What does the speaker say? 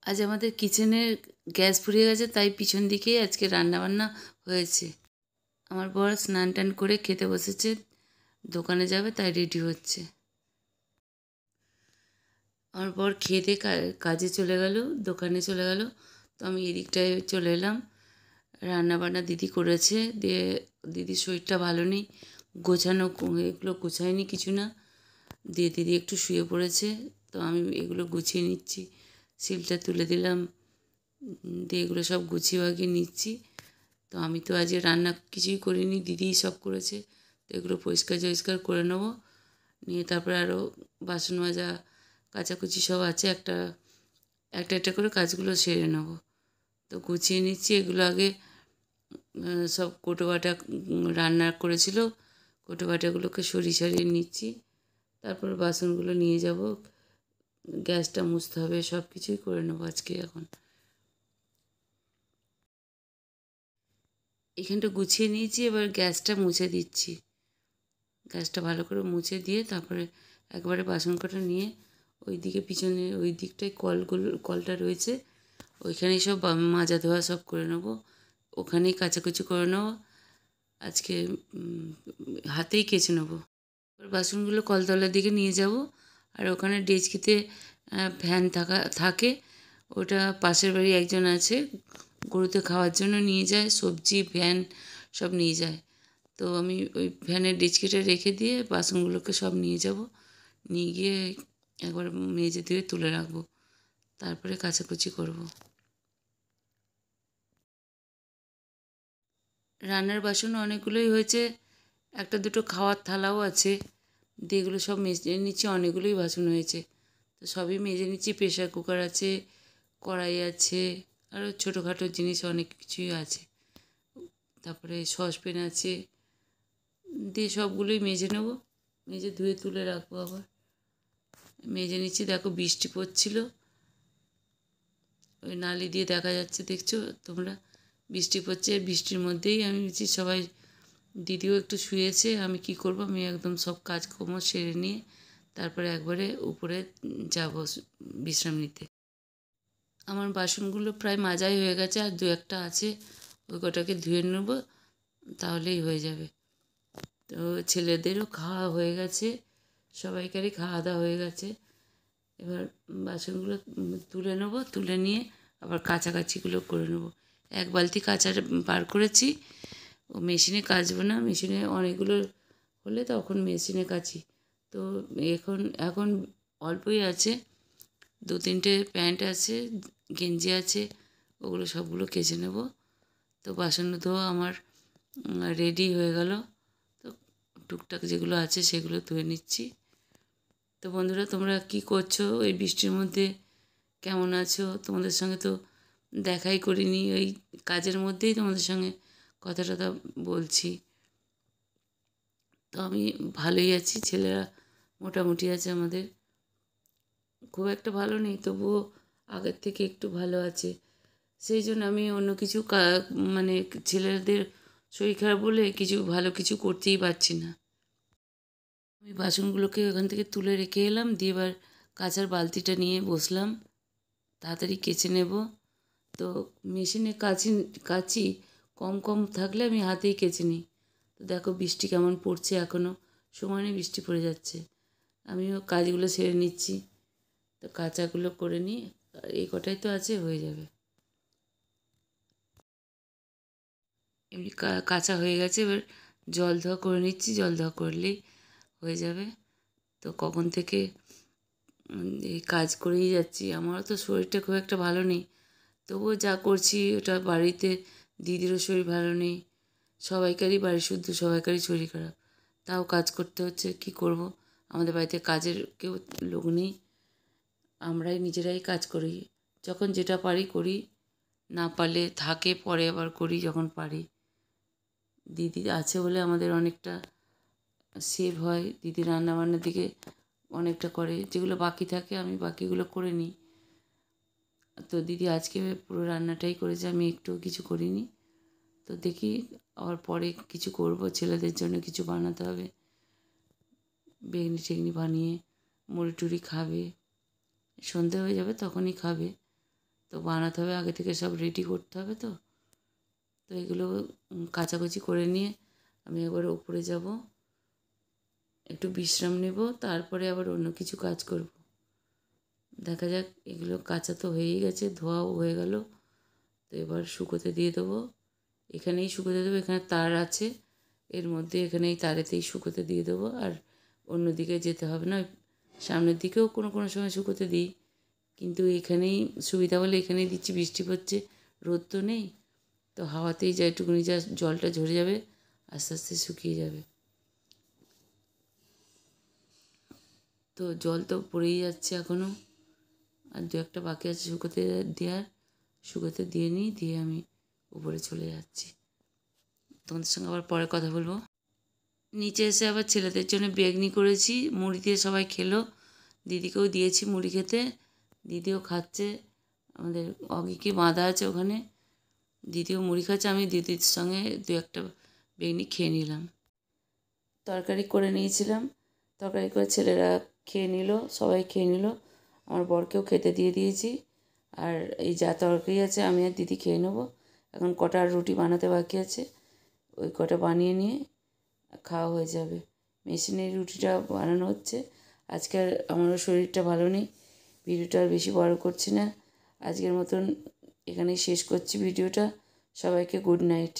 আজ আমাদের কিচেনে গ্যাস ফুরিয়ে গেছে, তাই পিছন দিকেই আজকে রান্নাবান্না হয়েছে। আমার বর স্নান টান করে খেতে বসেছে, দোকানে যাবে তাই রেডি হচ্ছে। আমার বর খেয়ে দিয়ে কাজে চলে গেল, দোকানে চলে গেল। তো আমি এদিকটায় চলে এলাম। রান্নাবান্না দিদি করেছে, দিয়ে দিদির শরীরটা ভালো নেই, গোছানো এগুলো গোছায়নি কিছু না, দিয়ে দিদি একটু শুয়ে পড়েছে। তো আমি এগুলো গুছিয়ে নিচ্ছি, সিলটা তুলে দিলাম, দিয়ে এগুলো সব গুছিয়ে বাগিয়ে নিচ্ছি। তো আমি তো আজকে রান্না কিছুই করিনি, দিদিই সব করেছে। তো এগুলো পরিষ্কার টরিষ্কার করে নেবো, নিয়ে তারপরে আরও বাসন মাজা কাচাকুচি সব আছে, একটা একটা করে কাজগুলো সেরে নেবো। তো গুছিয়ে নিচ্ছি এগুলো আগে। সব কোটো বাটা রান্না করেছিল, কোটো বাটাগুলোকে সরিয়ে নিচ্ছি। তারপর বাসনগুলো নিয়ে যাব, গ্যাসটা মুছতে হবে, সব কিছুই করে নেবো আজকে। এখন এখানটা গুছিয়ে নিয়েছি, এবার গ্যাসটা মুছে দিচ্ছি। গ্যাসটা ভালো করে মুছে দিয়ে তারপরে একবারে বাসন কটা নিয়ে ওই দিকে পিছনে ওই দিকটায় কলটা রয়েছে, ওইখানেই সব মাজা ধোয়া সব করে নেবো, ওখানেই কাচাকুচি করে নেবো। আজকে হাতেই কেচে নেবো। বাসনগুলো কলতলার দিকে নিয়ে যাব, আর ওখানে ডেচকিতে ফ্যান থাকে, ওটা পাশের বাড়ি একজন আছে, গরুতে খাওয়ার জন্য নিয়ে যায়, সবজি ফ্যান সব নিয়ে যায়। তো আমি ওই ফ্যানের ডেচকিটা রেখে দিয়ে বাসনগুলোকে সব নিয়ে যাব, নিয়ে গিয়ে একবার মেজে ধুয়ে তুলে রাখবো, তারপরে কাচাকুচি করব। রান্নার বাসন অনেকগুলোই হয়েছে, একটা দুটো খাওয়ার থালাও আছে, দিয়ে এগুলো সব মেজে নিচ্ছি। অনেকগুলোই বাসন হয়েছে, তো সবই মেজে নিচ্ছি। প্রেশার কুকার আছে, কড়াই আছে, আরও ছোটোখাটো জিনিস অনেক কিছুই আছে, তারপরে সসপ্যান আছে, দিয়ে সবগুলোই মেজে নেব, মেজে ধুয়ে তুলে রাখবো। আবার মেজে নিচ্ছি। দেখো বৃষ্টি পড়ছিল, ওই নালি দিয়ে দেখা যাচ্ছে, দেখছো তোমরা, বৃষ্টি পড়ছে। বৃষ্টির মধ্যেই আমি বলছি সবাই, দিদিও একটু শুয়েছে, আমি কি করব, আমি একদম সব কাজকর্ম সেরে নিয়ে তারপরে একবারে উপরে যাব বিশ্রাম নিতে। আমার বাসনগুলো প্রায় মাজাই হয়ে গেছে, আর দু একটা আছে, ওই কটাকে ধুয়ে নেব, তাহলেই হয়ে যাবে। তো ছেলেদেরও খাওয়া হয়ে গেছে, সবাইকারই খাওয়া দাওয়া হয়ে গেছে। এবার বাসনগুলো তুলে নেব, তুলে নিয়ে আবার কাচাকাচিগুলো করে নেব। এক বালতি কাচা বার করেছি, ও মেশিনে কাচবো না, মেশিনে অনেকগুলো হলে তখন মেশিনে কাচি। তো এখন এখন অল্পই আছে, দু তিনটে প্যান্ট আছে, গেঞ্জি আছে, ওগুলো সবগুলো কেচে নেব। তো বাসন ধোয়া আমার রেডি হয়ে গেল। তো টুকটাক যেগুলো আছে সেগুলো ধুয়ে নিচ্ছি। তো বন্ধুরা, তোমরা কি করছো এই বৃষ্টির মধ্যে, কেমন আছো? তোমাদের সঙ্গে তো দেখাই করিনি, ওই কাজের মধ্যেই তোমাদের সঙ্গে কথা টথা বলছি। তো আমি ভালোই আছি, ছেলেরা মোটামুটি আছে। আমাদের খুব একটা ভালো নেই, তবুও আগের থেকে একটু ভালো আছে। সেই জন্য আমি অন্য কিছু মানে ছেলেদের শরীর খারাপ বলে কিছু ভালো কিছু করতেই পারছি না। আমি বাসনগুলোকে ওখান থেকে তুলে রেখে এলাম, দিয়ে এবার কাঁচার বালতিটা নিয়ে বসলাম, তাড়াতাড়ি কেচে নেব। তো মেশিনে কাচি কম কম থাকলে আমি হাতেই কেচে নিই। তো দেখো বৃষ্টি কেমন পড়ছে, এখনও সমানে বৃষ্টি পড়ে যাচ্ছে। আমিও কাজগুলো সেরে নিচ্ছি, তো কাচাগুলো করে নিই, এই কটাই তো আছে, হয়ে যাবে। এমনি কাঁচা হয়ে গেছে, এবার জল ধোয়া করে নিচ্ছি, জল ধোয়া করলেই হয়ে যাবে। তো কখন থেকে এই কাজ করেই যাচ্ছি। আমারও তো শরীরটা খুব একটা ভালো নেই, তবুও যা করছি ওটা বাড়িতে। দিদিরও শরীর ভালো নেই, সবাইকারই বাড়ি শুদ্ধ সবাইকারই শরীর খারাপ, তাও কাজ করতে হচ্ছে। কি করব, আমাদের বাড়িতে কাজের কেউ লোক নেই, আমরাই নিজেরাই কাজ করি। যখন যেটা পারি করি, না পারলে থাকে পরে আবার করি যখন পারি। দিদি আছে বলে আমাদের অনেকটা সেভ হয়, দিদি রান্নাবান্নার দিকে অনেকটা করে, যেগুলো বাকি থাকে আমি বাকিগুলো করে নিই। তো দিদি আজকে পুরো রান্নাটাই করেছে, আমি একটু কিছু করিনি। তো দেখি আবার পরে কিছু করব, ছেলেদের জন্য কিছু বানাতে হবে, বেগনি টেগনি বানিয়ে মুড়ি টুড়ি খাবে, সন্ধে হয়ে যাবে তখনই খাবে। তো বানাতে হবে, আগে থেকে সব রেডি করতে হবে। তো তো এগুলো কাচাকুচি করে নিয়ে আমি একবার ওপরে যাব, একটু বিশ্রাম নেব, তারপরে আবার অন্য কিছু কাজ করব। দেখা যাক, এগুলো কাচা তো হয়েই গেছে, ধোয়াও হয়ে গেল। তো এবার শুকোতে দিয়ে দেবো, এখানেই শুকোতে দেবো। এখানে তার আছে, এর মধ্যে এখানেই তারেতেই শুকোতে দিয়ে দেবো। আর অন্যদিকে যেতে হবে না। সামনের দিকেও কোনো কোনো সময় শুকোতে দিই, কিন্তু এখানেই সুবিধা বলে এখানেই দিচ্ছি। বৃষ্টি পড়ছে, রোদ তো নেই, তো হাওয়াতেই যা একটুখানি যা জলটা ঝরে যাবে, আস্তে আস্তে শুকিয়ে যাবে। তো জল তো পড়েই যাচ্ছে এখনও, আর দু একটা বাকি আছে শুকোতে দেওয়ার। শুকোতে দিয়ে নিই, দিয়ে আমি উপরে চলে যাচ্ছি। তোমাদের সঙ্গে আবার পরে কথা বলবো। নিচে এসে আবার ছেলেদের জন্য বেগনি করেছি, মুড়ি দিয়ে সবাই খেলো। দিদিকেও দিয়েছি মুড়ি খেতে, দিদিও খাচ্ছে। আমাদের অগিকে বাঁধা আছে ওখানে, দিদিও মুড়ি খাচ্ছে। আমি দিদির সঙ্গে দু একটা বেগনি খেয়ে নিলাম। তরকারি করে নিয়েছিলাম, তরকারি করে ছেলেরা খেয়ে নিল, সবাই খেয়ে নিল। আমার বরকেও খেতে দিয়ে দিয়েছি। আর এই যা তরকারি আছে আমি আর দিদি খেয়ে নেবো। এখন কটা আর রুটি বানাতে বাকি আছে, ওই কটা বানিয়ে নিয়ে খাওয়া হয়ে যাবে। মেশিনের রুটিটা বানানো হচ্ছে। আজকে আর আমারও শরীরটা ভালো নেই, ভিডিওটা আর বেশি বড় করছি না। আজকের মতন এখানেই শেষ করছি ভিডিওটা। সবাইকে গুড নাইট।